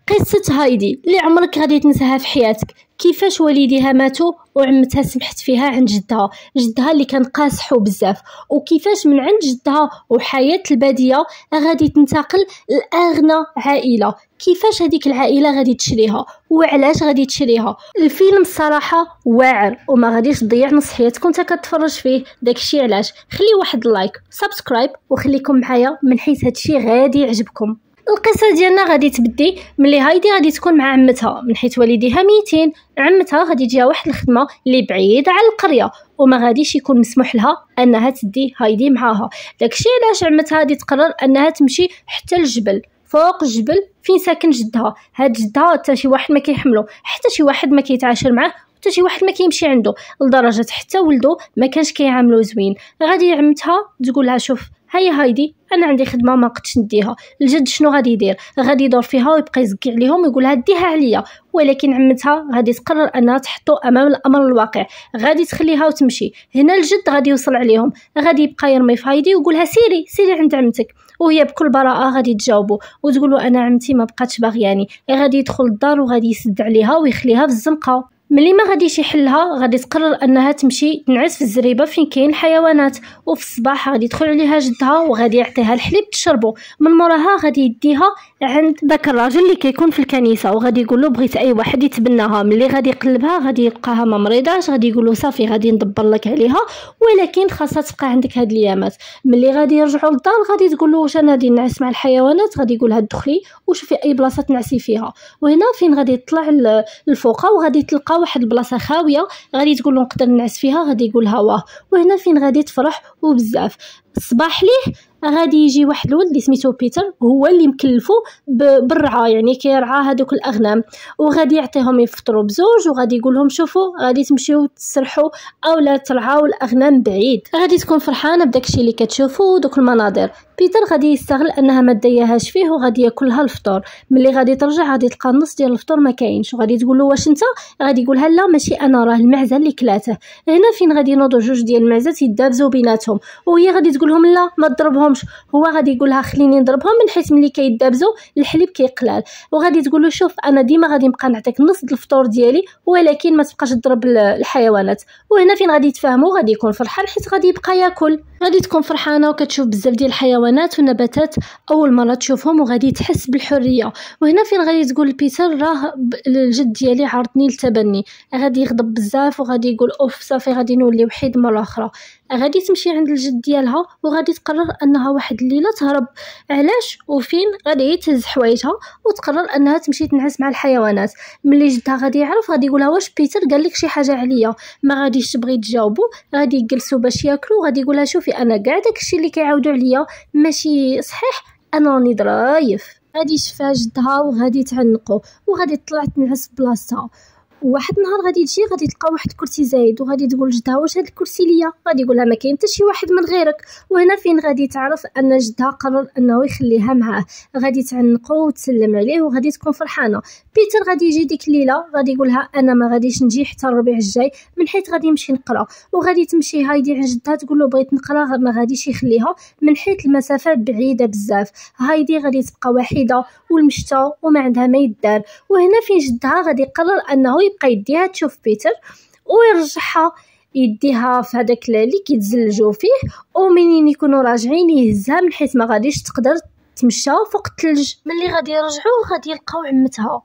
قصة هايدي اللي عمرك غادي تنساها في حياتك، كيفاش والديها ماتوا وعمتها سمحت فيها عند جدها اللي كان قاسحو بزاف، وكيفاش من عند جدها وحياة البادية غادي تنتقل لأغنى عائلة، كيفاش هذيك العائلة غادي تشريها وعلاش غادي تشريها. الفيلم الصراحة واعر وما غاديش تضيع نص حياتك وانت كتفرج فيه، داكشي علاش خلي واحد اللايك سبسكرايب وخليكم معايا من حيث هادشي غادي يعجبكم. القصه ديالنا غادي تبدي ملي هايدي غادي تكون مع عمتها، من حيث والديها ميتين. عمتها غادي تجيها واحد الخدمه اللي بعيده على القريه وما غاديش يكون مسموح لها انها تدي هايدي معاها، داكشي علاش عمتها غادي تقرر انها تمشي حتى الجبل، فوق الجبل فين ساكن جدها. هاد جدها حتى شي واحد ما كيحملو، حتى شي واحد ما كيتعاشر معاه، حتى شي واحد ما كيمشي عنده، لدرجه حتى ولدو ما كانش كيعاملو زوين. غادي عمتها تقول لها شوف هيا هايدي انا عندي خدمه ما قدش نديها. الجد شنو غادي يدير؟ غادي يدور فيها ويبقى يزكي عليهم ويقول لها ديها عليا، ولكن عمتها غادي تقرر انها تحطو امام الامر الواقع، غادي تخليها وتمشي. هنا الجد غادي يوصل عليهم، غادي يبقى يرمي في هايدي ويقولها سيري عند عمتك، وهي بكل براءه غادي تجاوبه وتقول له انا عمتي ما بقاتش باغياني. غادي يدخل الدار وغادي يسد عليها ويخليها في الزنقه. ملي ما غاديش يحلها غادي تقرر انها تمشي تنعس في الزريبه فين كاين الحيوانات، وفي الصباح غادي يدخل عليها جدها وغادي يعطيها الحليب تشربو. من موراها غادي يديها عند داك الراجل اللي كيكون في الكنيسه وغادي يقول له بغيت اي واحد يتبناها. ملي غادي يقلبها غادي يلقاها ما مريضاش، غادي يقول له صافي غادي ندبر لك عليها ولكن خاصها تبقى عندك هاد الايامات. ملي غادي يرجعوا للدار غادي تقول له واش انا غادي نعس مع الحيوانات، غادي يقول لها دخلي وشوفي اي بلاصه تنعسي فيها. وهنا فين غادي تطلع الفوقه وغادي تلقى واحد البلاصه خاويه، غادي تقول له نقدر نعس فيها، غادي يقول لها واه. وهنا فين غادي تفرح وبزاف. الصباح ليه غادي يجي واحد الولد اللي سميتو بيتر، هو اللي مكلفو بالرعا، يعني كيرعى هذوك الاغنام، وغادي يعطيهم يفطروا بزوج وغادي يقول لهم شوفوا غادي تمشيو تسرحوا اولا ترعاو الاغنام بعيد. غادي تكون فرحانه بداكشي اللي كتشوفوا دوك المناظر. بيتر غادي يستغل انها ما داياهاش فيه وغادي ياكلها الفطور. ملي غادي ترجع غادي تلقى النص ديال الفطور ما كاينش، وغادي تقول له واش انت؟ غادي يقولها لا ماشي انا، راه المعزه اللي كلاته. هنا فين غادي ينوضوا جوج ديال المعزات يدابزوا بيناتهم، وهي غادي تقول لهم لا ما تضربهمش. هو غادي يقول لها خليني نضربهم من حيث ملي كيدابزوا الحليب كيقلال. وغادي تقول له شوف انا ديما غادي نبقى نعطيك نص الفطور ديالي ولكن ما تبقاش تضرب الحيوانات. وهنا فين غادي يتفاهموا، غادي يكون فرحان حيت غادي يبقى ياكل. غادي تكون فرحانه وكتشوف بزاف ديال الحيوانات والنباتات اول مره تشوفهم وغادي تحس بالحريه. وهنا فين غادي تقول بيتر راه الجد ديالي عرضني للتبني. غادي يغضب بزاف وغادي يقول اوف صافي غادي نولي وحيد مره اخرى. غادي تمشي عند الجد ديالها وغادي تقرر انها واحد الليله تهرب. علاش؟ وفين غادي تهز حوايجها وتقرر انها تمشي تنعس مع الحيوانات. ملي جدها غادي يعرف غادي يقولها واش بيتر قال لك شي حاجه عليا؟ ما غاديش تبغي تجاوبو. غادي يجلسوا باش ياكلوا، غادي يقولها شوفي انا كاع داكشي اللي كيعاودوا عليا ماشي صحيح، انا راني ضرايف. غادي يشفى جدها وغادي تعنقو وغادي تطلع تنعس بلاصتها. واحد النهار غادي تجي غادي تلقى واحد الكرسي زايد وغادي تقول جدها واش هاد الكرسي ليا؟ غادي يقولها ما كاين حتى شي واحد من غيرك. وهنا فين غادي تعرف ان جدها قرر انه يخليها معاه. غادي تعنقو وتسلم عليه وغادي تكون فرحانه. بيتر غادي يجي ديك الليله غادي يقولها انا ما غاديش نجي حتى الربيع الجاي من حيث غادي نمشي نقرا. وغادي تمشي هايدي عند جدها تقول له بغيت نقرا، ما غاديش يخليها من حيث المسافه بعيده بزاف. هايدي غادي تبقى وحيده والمشتى وما عندها ما يدار. وهنا فين جدها غادي يقرر انه يبقى يديها تشوف بيتر ويرجعها يديها في هذاك اللي كيتزلجوا فيه، ومنين يكونوا راجعين يهزها من حيث ما غاديش تقدر تمشى فوق الثلج. ملي غادي يرجعوا غادي يلقاو عمتها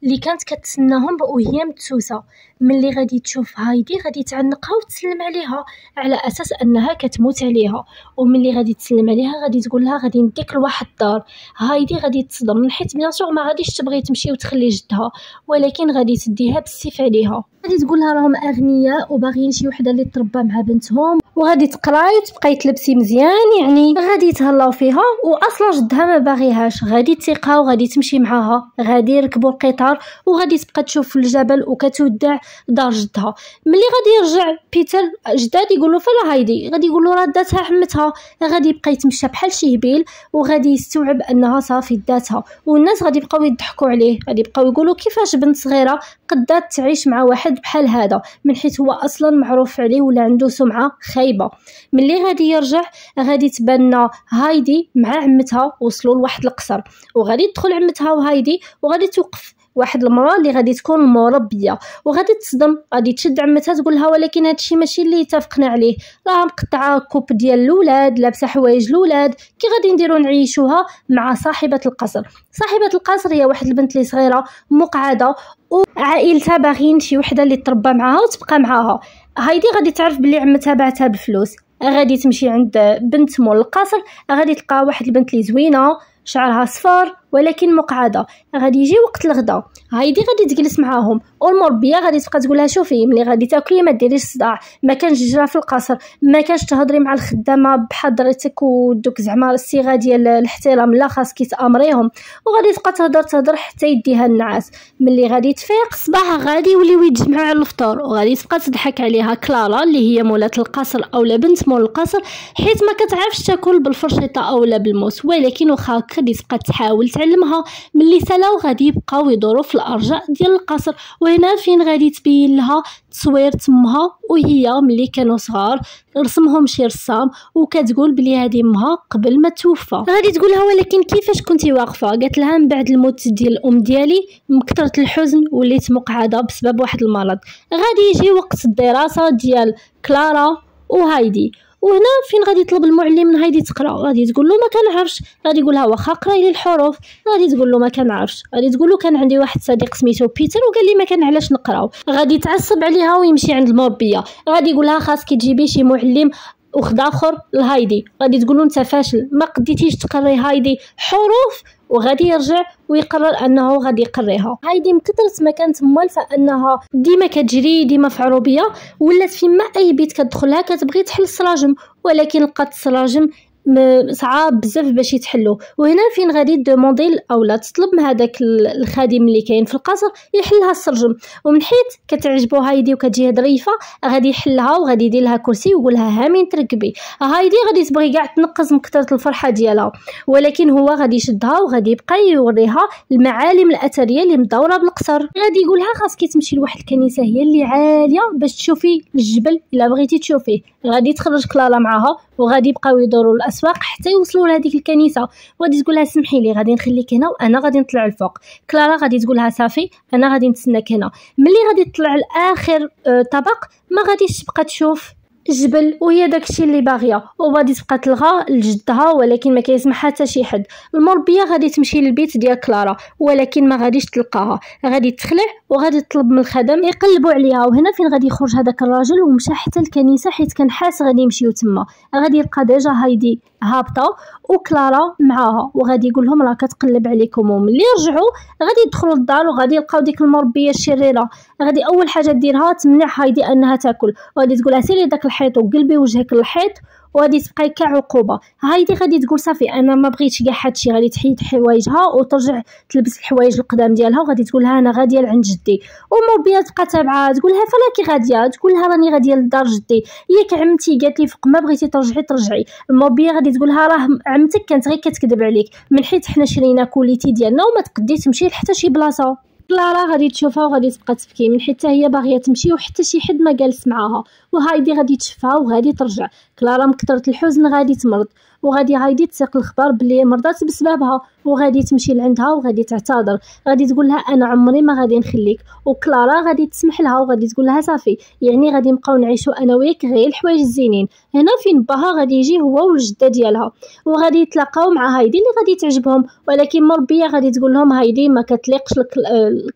اللي كانت كتسناهم وهي متسوسه. ملي غادي تشوف هايدي غادي تعنقها وتسلم عليها على اساس انها كتموت عليها. وملي غادي تسلم عليها غادي تقول لها غادي نديك لواحد الدار. هايدي غادي تصدم من حيت بيان سور ما غاديش تبغي تمشي وتخلي جدها، ولكن غادي تديها بالسيف عليها. غادي تقول لها راهم اغنياء وباغيين شي وحده اللي تربى مع بنتهم، وغادي تقراي وتبقاي تلبسي مزيان، يعني غادي يتهلاو فيها. واصلا جدها ما باغيهاش. غادي تيقها وغادي تمشي معاها، غادي يركبوا القطار وغادي تبقى تشوف في الجبل وكتودع دار جدها. ملي غادي يرجع بيتر جداد يقول له فلا هايدي، غادي يقول له راه داتها عمتها. غادي يبقى يتمشى بحال شي هبيل وغادي يستوعب انها صافي داتها. والناس غادي يبقاو يضحكوا عليه، غادي يبقاو يقولوا كيفاش بنت صغيره قدات تعيش مع واحد بحال هذا، من حيث هو اصلا معروف عليه ولا عنده سمعه خايبه غايبه. ملي غادي يرجع غادي تبان هايدي مع عمتها وصلوا لواحد القصر، وغادي تدخل عمتها وهايدي وغادي توقف واحد المراه اللي غادي تكون مربيه، وغادي تصدم، غادي تشد عمتها تقول لها ولكن هادشي ماشي اللي اتفقنا عليه، راه مقطعه كوب ديال الاولاد، لابسه حوايج الاولاد، كي غادي نديرو نعيشوها مع صاحبه القصر. صاحبه القصر هي واحد البنت اللي صغيره مقعده، وعائلتها باغيين شي وحده اللي تربى معاها وتبقى معاها. هايدي غادي تعرف بلي عمتها باعتها بفلوس، غادي تمشي عند بنت مول القصر، غادي تلقى واحد البنت اللي زوينه شعرها صفار ولكن مقعده. غادي يجي وقت الغداء، هايدي غادي تجلس معاهم، والمربيه غادي تبقى تقول لها شوفي ملي غادي تاكلي ما ديريش صداع، ما كانش جرا في القصر، ما كانش تهضري مع الخدامه بحضرتك ودوك زعما الصيغه ديال الاحترام، لا خاصك تامريهم. وغادي تبقى تهضر حتى يديها النعاس. ملي غادي تفيق الصباح غادي يوليو يتجمعوا على الفطور، وغادي تبقى تضحك عليها كلارا اللي هي مولات القصر اولا بنت مول القصر، حيت ما كتعرفش تاكل بالفرشيطه اولا بالموس، ولكن واخا غادي تبقى تحاول تعلمها. ملي سالاو غادي يبقاو يدوروا في الارجاء ديال القصر، وهنا فين غادي تبين لها تصوير تمها وهي ملي كانوا صغار، رسمهم شي رسام، وكتقول بلي هذه امها قبل ما توفى. غادي تقول لها ولكن كيفاش كنتي واقفه؟ قالت لها من بعد الموت ديال الام ديالي من كثره الحزن وليت مقعده بسبب واحد المرض. غادي يجي وقت الدراسه ديال كلارا وهايدي، وهنا فين غادي يطلب المعلم من هايدي تقرا. غادي تقول له ما كنعرفش، غادي يقول لها واخا قراي لي الحروف. غادي تقول له ما كنعرفش، غادي تقول له كان عندي واحد صديق سميتو بيتر وقال لي ما كان علاش نقراو. غادي تعصب عليها ويمشي عند المربيه، غادي يقول لها خاصك تجيبي شي معلم وخد اخر لهايدي. غادي تقول له انت فاشل، ما قديتيش تقري هايدي حروف. وغادي يرجع ويقرر انه غادي يقريها. هايدي من كثرة ما كانت موالفه انها ديما كتجري ديما في عروبيه، ولات فيما اي بيت كتدخلها كتبغي تحل السراجم، ولكن لقات السراجم صعاب بزاف باش يتحلوا. وهنا فين غادي دوموندي اولا تطلب من هذاك الخادم اللي كاين في القصر يحلها السرجم، ومن حيت كتعجبو هايدي وكتجي ظريفه غادي يحلها وغادي يدير لها كرسي ويقول لها هامين تركبي. هايدي غادي تبغي كاع تنقز من كثره الفرحه ديالها، ولكن هو غادي يشدها وغادي يبقى يوريها المعالم الاثريه اللي مدوره بالقصر. غادي يقول لها خاصك تمشي لواحد الكنيسه هي اللي عاليه باش تشوفي الجبل الا بغيتي تشوفيه. غادي تخرج كلارا معها وغادي يبقاو يدوروا الاسواق حتى يوصلوا لهذيك الكنيسه. وغادي تقول لها سمحي لي غادي نخليك هنا وانا غادي نطلع الفوق. كلارا غادي تقول لها صافي انا غادي نتسناك هنا. ملي غادي تطلع لاخر طبق ما غاديش تبقى تشوف الجبل وهي داكشي اللي باغيه، وغادي تبقى تلغى لجدها ولكن ما كيسمع حتى شي حد. المربيه غادي تمشي للبيت ديال كلارا ولكن ما غاديش تلقاها، غادي تخلع وغادي تطلب من الخدم يقلبوا عليها. وهنا فين غادي يخرج هذاك الراجل ومشى حتى الكنيسه حيت كان حاس غادي يمشيو تما. غادي يلقى ديجا هايدي هابطه وكلارا معاها، وغادي يقول لهم راه كتقلب عليكم. وملي يرجعوا غادي يدخلوا للدار وغادي يلقاو ديك المربيه الشريره. غادي اول حاجه ديرها تمنع هايدي انها تاكل، وغادي تقول لها سيري داك الحيط وقلبي وجهك للحيط وغادي تبقاي كعقوبه. هايدي غادي تقول صافي انا ما بغيتش كاع هادشي. غادي تحيد حوايجها وترجع تلبس الحوايج القدام ديالها وغادي تقول لها انا غاديه لعند جدي. ومربيه تبقى تابعه تقول لها فلاكي غاديه، تقول لها راني غاديه لدار جدي، ياك عمتي قالت لي فوق ما بغيتي ترجعي. المربيه غادي تقول لها راه عمتك كانت غير كتكذب عليك من حيت حنا شرينا كوليتي ديالنا وما تقدي تمشي لحتى شي بلاصه. كلارا غادي تشوفها وغادي تبقى تبكي من حيت هي باغيه تمشي وحتى شي حد ما جالس معاها. وهايدي غادي تشوفها وغادي ترجع. كلارا من كثره الحزن غادي تمرض، وغادي هايدي تسيق الخبر بلي مرضات بسببها، وغادي تمشي لعندها وغادي تعتذر. غادي تقول لها انا عمري ما غادي نخليك. وكلارا غادي تسمح لها وغادي تقول لها صافي يعني غادي نبقاو نعيشوا انا وياك غير الحوايج الزينين. هنا فين باها غادي يجي هو والجده ديالها وغادي يتلاقاو مع هايدي اللي غادي تعجبهم، ولكن مربيه غادي تقول لهم هايدي ما كتليقش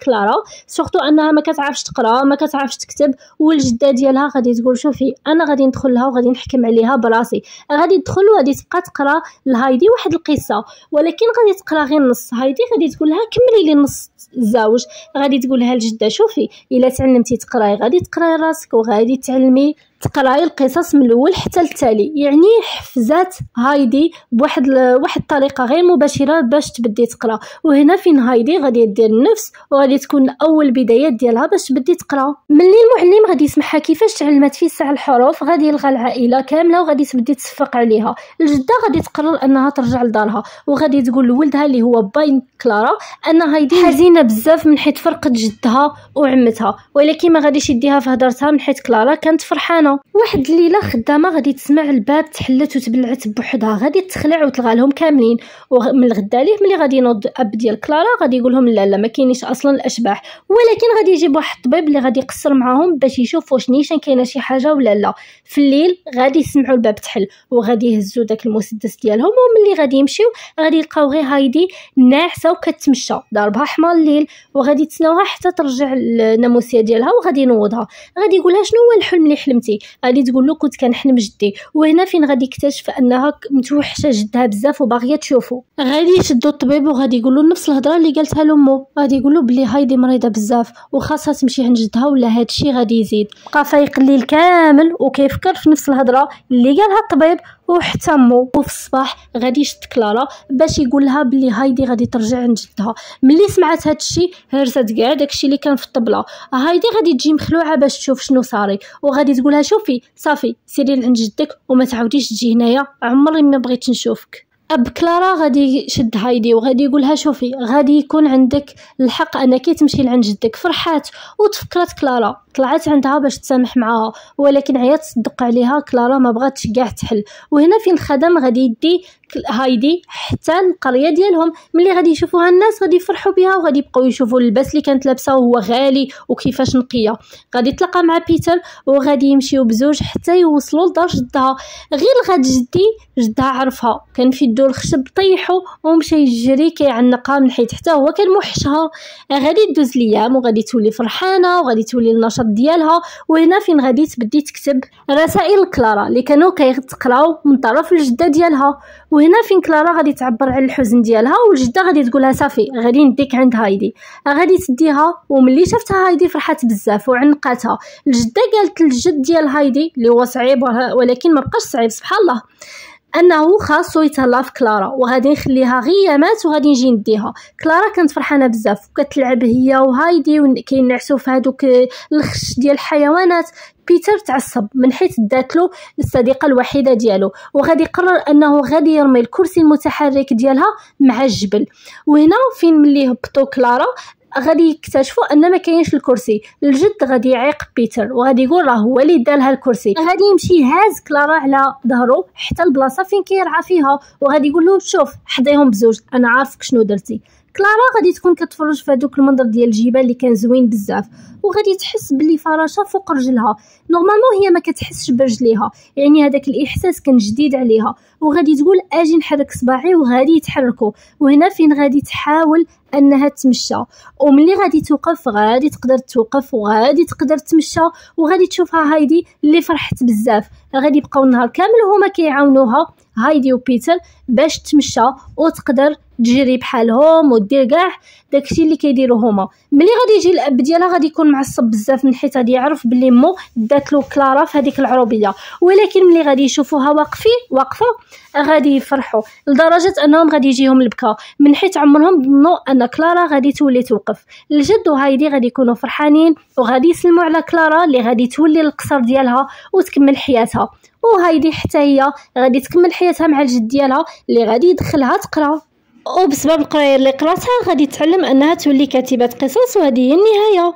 كلارا، سورتو انها ما كتعرفش تقرا ما كتعرفش تكتب. والجده ديالها غادي تقول شوفي انا غادي ندخل لها وغادي نحكم عليها براسي. غادي تدخل وغادي تبقى تقرا لهايدي واحد القصه، ولكن غادي تقرا غير النص. هايدي غادي تقول لها كملي لي النص الزاوج. غادي تقول لها الجده شوفي الا تعلمتي تقراي غادي تقراي راسك وغادي تعلمي تقراي القصص من الاول حتى للتالي. يعني حفزات هايدي بواحد الطريقه غير مباشره باش تبدي تقرا. وهنا فين هايدي غادي دير النفس وغادي تكون اول بدايات ديالها باش تبدي تقرا. ملي المعلم غادي يسمحها كيفاش تعلمت في ساعه الحروف غادي يلغى العائله كامله وغادي تبدي تصفق عليها. الجده غادي تقرر انها ترجع لدارها وغادي تقول لولدها اللي هو باين كلارا ان هايدي حزينه بزاف من حيت فرقت جدها وعمتها، ولكن ما غاديش يديها في هضرتها من حيت كلارا كانت فرحانه. فرحانه. واحد الليله خدامه غادي تسمع الباب تحلت وتبلعت بوحدها، غادي تخلع وتلغى لهم كاملين. ومن الغدا ليه ملي غادي ينوض اب ديال كلارا غادي يقول لهم لا ما كاينيش اصلا الاشباح، ولكن غادي يجيب واحد الطبيب اللي غادي يقصر معاهم باش يشوف واش نيشان كاينه شي حاجه ولا لا. في الليل غادي يسمعوا الباب تحل وغادي يهزوا داك المسدس ديالهم، وملي غادي يمشيو غادي يلقاو غير هايدي ناعسه وكتمشى ضربها حمار الليل، وغادي تسناوها حتى ترجع الناموسيه ديالها وغادي ينوضها. غادي يقولها شنو هو الحلم اللي حلمتي؟ غادي تقول له كنت كنحلم جدي. وهنا فين غادي يكتشف انها متوحشه جدها بزاف وباغيه تشوفو. غادي يشدوا الطبيب وغادي يقولوا نفس الهضره اللي قالتها لامو، غادي يقولوا بلي هايدي مريضه بزاف وخاصها تمشي عند جدها ولا هادشي غادي يزيد. بقى فايق الليل كامل وكيفكر في نفس الهضره اللي قالها الطبيب وحتى مو. وفي الصباح غادي يشد كلارا باش يقول لها بلي هايدي غادي ترجع عند جدها. ملي سمعت هادشي هرست كاع داكشي اللي كان في الطبله. هايدي غادي تجي مخلوعه باش تشوف شنو صاري، وغادي تقولها شوفي صافي سيري لعند جدك وما تعاوديش تجي هنايا، عمري ما بغيت نشوفك. اب كلارا غادي يشد هايدي وغادي يقولها شوفي غادي يكون عندك الحق انك تمشي لعند جدك. فرحات وتفكرت كلارا، طلعت عندها باش تسامح معاها، ولكن عيات تصدق عليها كلارا ما بغاتش كاع تحل. وهنا فين الخدم غادي يدي هايدي حتى القريه ديالهم. ملي غادي يشوفوها الناس غادي يفرحوا بها وغادي يبقاو يشوفوا اللباس اللي كانت لابسه وهو غالي وكيفاش نقيه. غادي تلقى مع بيتر وغادي يمشيو بزوج حتى يوصلوا لدار جدها. غير غاد جدها عرفها، كان في يدو الخشب طيحو ومشى يجري كيعنقها من حيت حتى هو كان موحشها. غادي تدوز الايام وغادي تولي فرحانه وغادي تولي النشاط ديالها. وهنا فين غادي تبدي تكتب رسائل كلارا اللي كانوا كيتقراو من طرف الجده ديالها. وهنا فين كلارا غادي تعبر على الحزن ديالها، والجده غادي تقولها صافي غادي نديك عند هايدي. غادي تديها، وملي شافتها هايدي فرحات بزاف وعنقاتها. الجده قالت للجد ديال هايدي اللي هو صعيب ولكن ما بقاش صعيب سبحان الله انه خاصو يتهلا في كلارا وغادي نخليها غيامات وغادي نجي نديها. كلارا كانت فرحانه بزاف وكتلعب هي وهايدي وكينعسوا في هذوك الخش ديال الحيوانات. بيتر تعصب من حيث داتلو الصديقه الوحيده ديالو، وغادي يقرر انه غادي يرمي الكرسي المتحرك ديالها مع الجبل. وهنا فين ملي هبطوا كلارا غادي يكتشفوا ان ما كاينش الكرسي. الجد غادي يعيق بيتر وغادي يقول راه هو اللي دالها الكرسي. غادي يمشي يهاز كلارا على ظهره حتى البلاصه فين كيرعى فيها وغادي يقول له شوف حديهم بزوج انا عارفك شنو درتي. كلارا غادي تكون كتفرج في هذوك المنظر ديال الجبال اللي كان زوين بزاف، وغادي تحس باللي فراشه فوق رجلها. نورمالمون هي ما كتحسش برجليها، يعني هذاك الاحساس كان جديد عليها، وغادي تقول اجي نحرك صباعي وغادي يتحركوا. وهنا فين غادي تحاول انها تمشى، وملي غادي توقف غادي تقدر توقف وغادي تقدر تمشى. وغادي تشوفها هايدي اللي فرحت بزاف. غادي يبقاو النهار كامل وهما كيعاونوها هايدي وبيتر باش تمشى وتقدر تجري بحالهم ودير كاع داكشي اللي كيديروا هما. ملي غادي يجي الاب ديالها غادي يكون معصب بزاف من حيت غادي يعرف بلي مو داتلو كلارا في هذيك العروبيه، ولكن ملي غادي يشوفوها واقفه غادي يفرحوا لدرجه انهم غادي يجيهم البكا من حيت عمرهم ظنوا ان كلارا غادي تولي توقف. الجد وهايدي غادي يكونوا فرحانين وغادي يسلموا على كلارا اللي غادي تولي القصر ديالها وتكمل حياتها. وهايدي حتى هي غادي تكمل حياتها مع الجد ديالها اللي غادي يدخلها تقرا، وبسبب القرايه اللي قراتها غادي تعلم انها تولي كاتبه قصص، وهذه هي النهايه.